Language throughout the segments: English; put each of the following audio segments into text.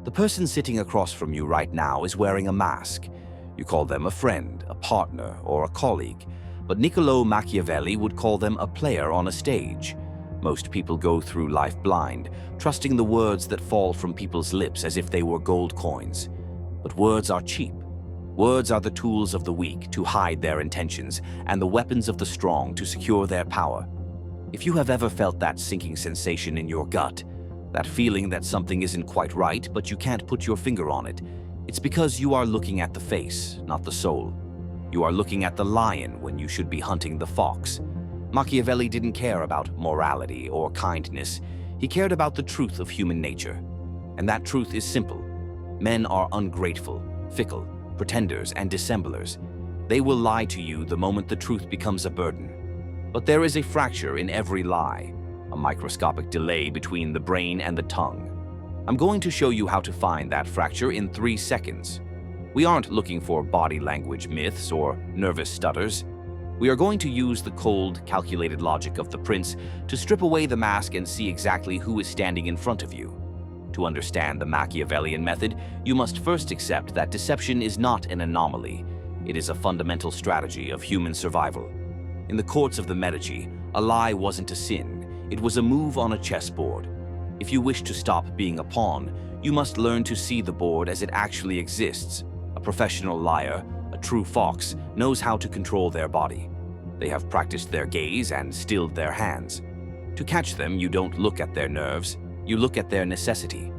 The person sitting across from you right now is wearing a mask. You call them a friend, a partner, or a colleague, but Niccolò Machiavelli would call them a player on a stage. Most people go through life blind, trusting the words that fall from people's lips as if they were gold coins. But words are cheap. Words are the tools of the weak to hide their intentions, and the weapons of the strong to secure their power. If you have ever felt that sinking sensation in your gut, that feeling that something isn't quite right but you can't put your finger on it, it's because you are looking at the face, not the soul. You are looking at the lion when you should be hunting the fox. Machiavelli didn't care about morality or kindness. He cared about the truth of human nature. And that truth is simple. Men are ungrateful, fickle, pretenders, and dissemblers. They will lie to you the moment the truth becomes a burden. But there is a fracture in every lie, a microscopic delay between the brain and the tongue. I'm going to show you how to find that fracture in 3 seconds. We aren't looking for body language myths or nervous stutters. We are going to use the cold, calculated logic of the prince to strip away the mask and see exactly who is standing in front of you. To understand the Machiavellian method, you must first accept that deception is not an anomaly. It is a fundamental strategy of human survival. In the courts of the Medici, a lie wasn't a sin. It was a move on a chessboard. If you wish to stop being a pawn, you must learn to see the board as it actually exists. A professional liar, a true fox, knows how to control their body. They have practiced their gaze and stilled their hands. To catch them, you don't look at their nerves, you look at their necessity.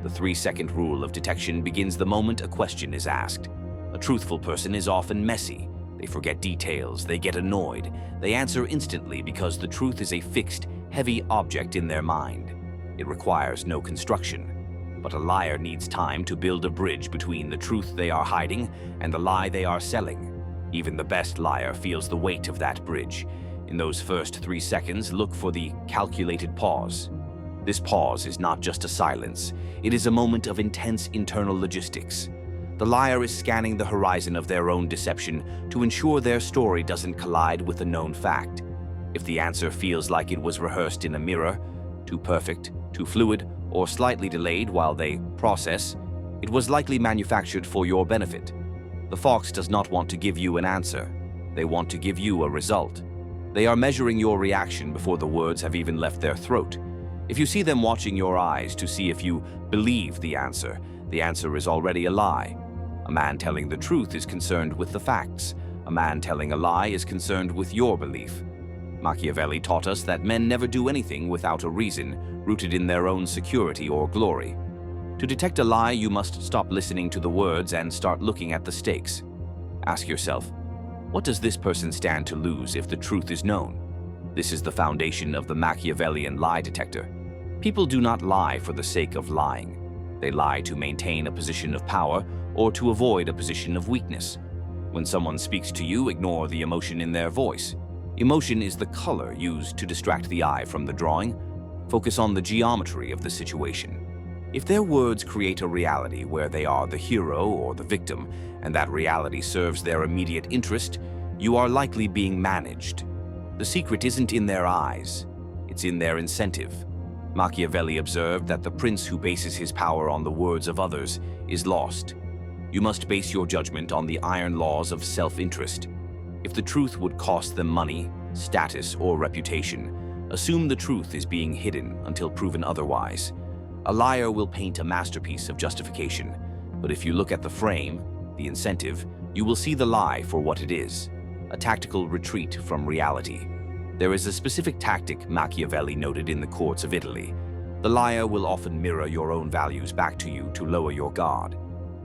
The 3-second rule of detection begins the moment a question is asked. A truthful person is often messy. They forget details, they get annoyed. They answer instantly because the truth is a fixed, heavy object in their mind. It requires no construction. But a liar needs time to build a bridge between the truth they are hiding and the lie they are selling. Even the best liar feels the weight of that bridge. In those first 3 seconds, look for the calculated pause. This pause is not just a silence. It is a moment of intense internal logistics. The liar is scanning the horizon of their own deception to ensure their story doesn't collide with a known fact. If the answer feels like it was rehearsed in a mirror, too perfect, too fluid, or slightly delayed while they process, it was likely manufactured for your benefit. The fox does not want to give you an answer. They want to give you a result. They are measuring your reaction before the words have even left their throat. If you see them watching your eyes to see if you believe the answer is already a lie. A man telling the truth is concerned with the facts. A man telling a lie is concerned with your belief. Machiavelli taught us that men never do anything without a reason, rooted in their own security or glory. To detect a lie, you must stop listening to the words and start looking at the stakes. Ask yourself, what does this person stand to lose if the truth is known? This is the foundation of the Machiavellian lie detector. People do not lie for the sake of lying. They lie to maintain a position of power or to avoid a position of weakness. When someone speaks to you, ignore the emotion in their voice. Emotion is the color used to distract the eye from the drawing. Focus on the geometry of the situation. If their words create a reality where they are the hero or the victim, and that reality serves their immediate interest, you are likely being managed. The secret isn't in their eyes, it's in their incentive. Machiavelli observed that the prince who bases his power on the words of others is lost. You must base your judgment on the iron laws of self-interest. If the truth would cost them money, status, or reputation, assume the truth is being hidden until proven otherwise. A liar will paint a masterpiece of justification, but if you look at the frame, the incentive, you will see the lie for what it is, a tactical retreat from reality. There is a specific tactic Machiavelli noted in the courts of Italy. The liar will often mirror your own values back to you to lower your guard.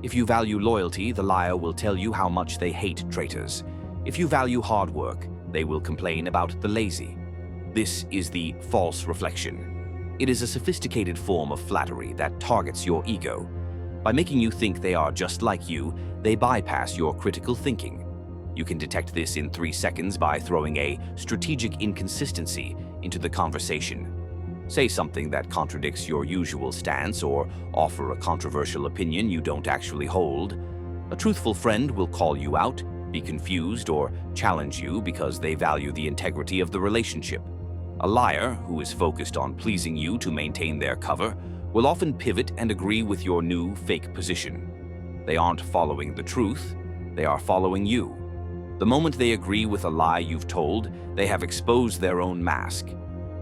If you value loyalty, the liar will tell you how much they hate traitors. If you value hard work, they will complain about the lazy. This is the false reflection. It is a sophisticated form of flattery that targets your ego. By making you think they are just like you, they bypass your critical thinking. You can detect this in 3 seconds by throwing a strategic inconsistency into the conversation. Say something that contradicts your usual stance or offer a controversial opinion you don't actually hold. A truthful friend will call you out, be confused, or challenge you because they value the integrity of the relationship. A liar, who is focused on pleasing you to maintain their cover, will often pivot and agree with your new fake position. They aren't following the truth, they are following you. The moment they agree with a lie you've told, they have exposed their own mask.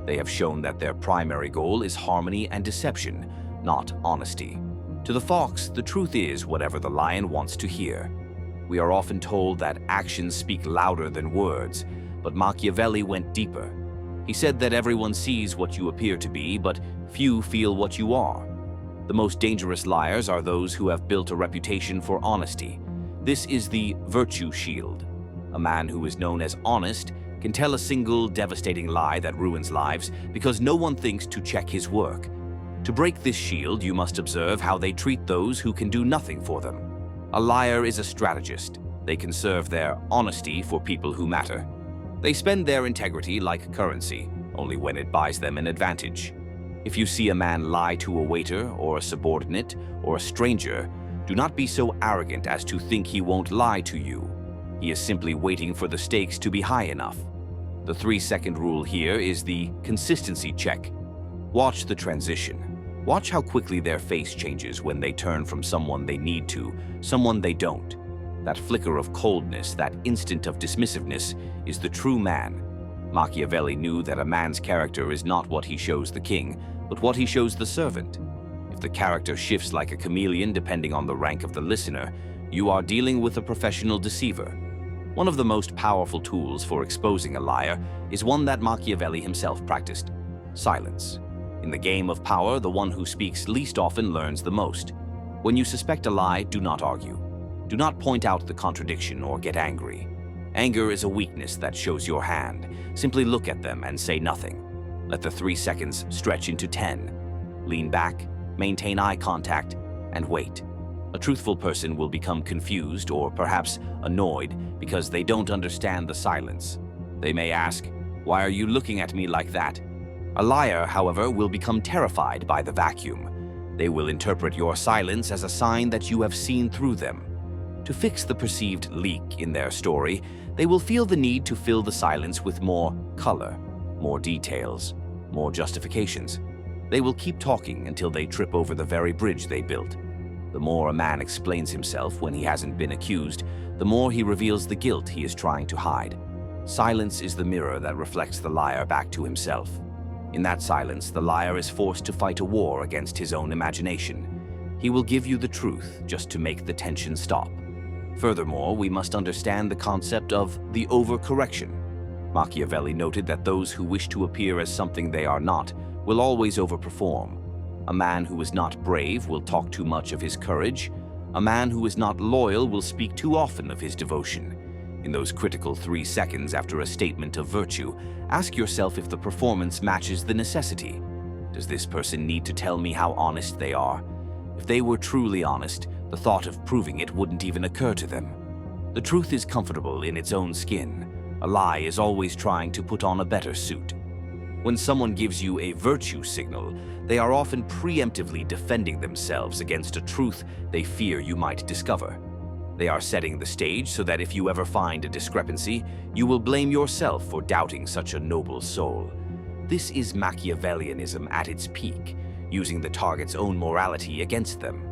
They have shown that their primary goal is harmony and deception, not honesty. To the fox, the truth is whatever the lion wants to hear. We are often told that actions speak louder than words, but Machiavelli went deeper. He said that everyone sees what you appear to be, but few feel what you are. The most dangerous liars are those who have built a reputation for honesty. This is the virtue shield. A man who is known as honest can tell a single devastating lie that ruins lives because no one thinks to check his work. To break this shield, you must observe how they treat those who can do nothing for them. A liar is a strategist. They conserve their honesty for people who matter. They spend their integrity like currency, only when it buys them an advantage. If you see a man lie to a waiter or a subordinate or a stranger, do not be so arrogant as to think he won't lie to you. He is simply waiting for the stakes to be high enough. The 3-second rule here is the consistency check. Watch the transition. Watch how quickly their face changes when they turn from someone they need to someone they don't. That flicker of coldness, that instant of dismissiveness, is the true man. Machiavelli knew that a man's character is not what he shows the king, but what he shows the servant. If the character shifts like a chameleon depending on the rank of the listener, you are dealing with a professional deceiver. One of the most powerful tools for exposing a liar is one that Machiavelli himself practiced: silence. In the game of power, the one who speaks least often learns the most. When you suspect a lie, do not argue. Do not point out the contradiction or get angry. Anger is a weakness that shows your hand. Simply look at them and say nothing. Let the 3 seconds stretch into 10. Lean back, maintain eye contact, and wait. A truthful person will become confused or perhaps annoyed because they don't understand the silence. They may ask, "Why are you looking at me like that?" A liar, however, will become terrified by the vacuum. They will interpret your silence as a sign that you have seen through them. To fix the perceived leak in their story, they will feel the need to fill the silence with more color, more details, more justifications. They will keep talking until they trip over the very bridge they built. The more a man explains himself when he hasn't been accused, the more he reveals the guilt he is trying to hide. Silence is the mirror that reflects the liar back to himself. In that silence, the liar is forced to fight a war against his own imagination. He will give you the truth just to make the tension stop. Furthermore, we must understand the concept of the overcorrection. Machiavelli noted that those who wish to appear as something they are not will always overperform. A man who is not brave will talk too much of his courage. A man who is not loyal will speak too often of his devotion. In those critical 3 seconds after a statement of virtue, ask yourself if the performance matches the necessity. Does this person need to tell me how honest they are? If they were truly honest, the thought of proving it wouldn't even occur to them. The truth is comfortable in its own skin. A lie is always trying to put on a better suit. When someone gives you a virtue signal, they are often preemptively defending themselves against a truth they fear you might discover. They are setting the stage so that if you ever find a discrepancy, you will blame yourself for doubting such a noble soul. This is Machiavellianism at its peak, using the target's own morality against them.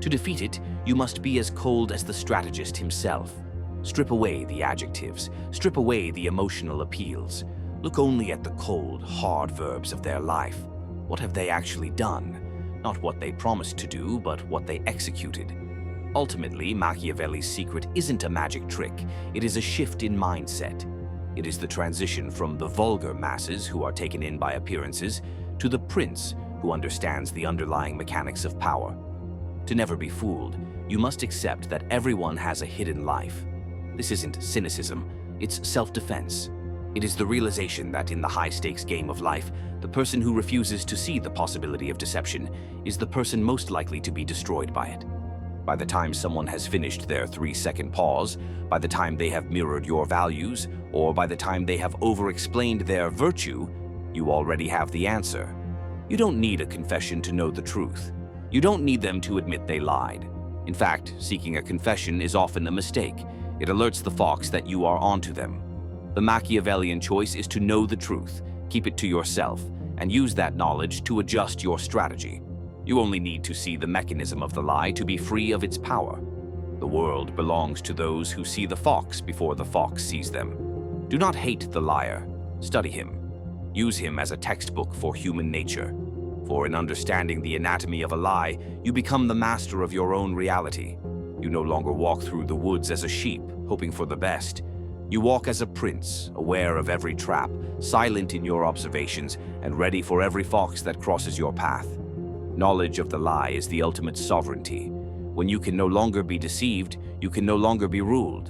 To defeat it, you must be as cold as the strategist himself. Strip away the adjectives, strip away the emotional appeals. Look only at the cold, hard verbs of their life. What have they actually done? Not what they promised to do, but what they executed. Ultimately, Machiavelli's secret isn't a magic trick. It is a shift in mindset. It is the transition from the vulgar masses who are taken in by appearances to the prince who understands the underlying mechanics of power. To never be fooled, you must accept that everyone has a hidden life. This isn't cynicism, it's self-defense. It is the realization that in the high-stakes game of life, the person who refuses to see the possibility of deception is the person most likely to be destroyed by it. By the time someone has finished their 3-second pause, by the time they have mirrored your values, or by the time they have over-explained their virtue, you already have the answer. You don't need a confession to know the truth. You don't need them to admit they lied. In fact, seeking a confession is often a mistake. It alerts the fox that you are onto them. The Machiavellian choice is to know the truth, keep it to yourself, and use that knowledge to adjust your strategy. You only need to see the mechanism of the lie to be free of its power. The world belongs to those who see the fox before the fox sees them. Do not hate the liar. Study him. Use him as a textbook for human nature. For in understanding the anatomy of a lie, you become the master of your own reality. You no longer walk through the woods as a sheep, hoping for the best. You walk as a prince, aware of every trap, silent in your observations, and ready for every fox that crosses your path. Knowledge of the lie is the ultimate sovereignty. When you can no longer be deceived, you can no longer be ruled.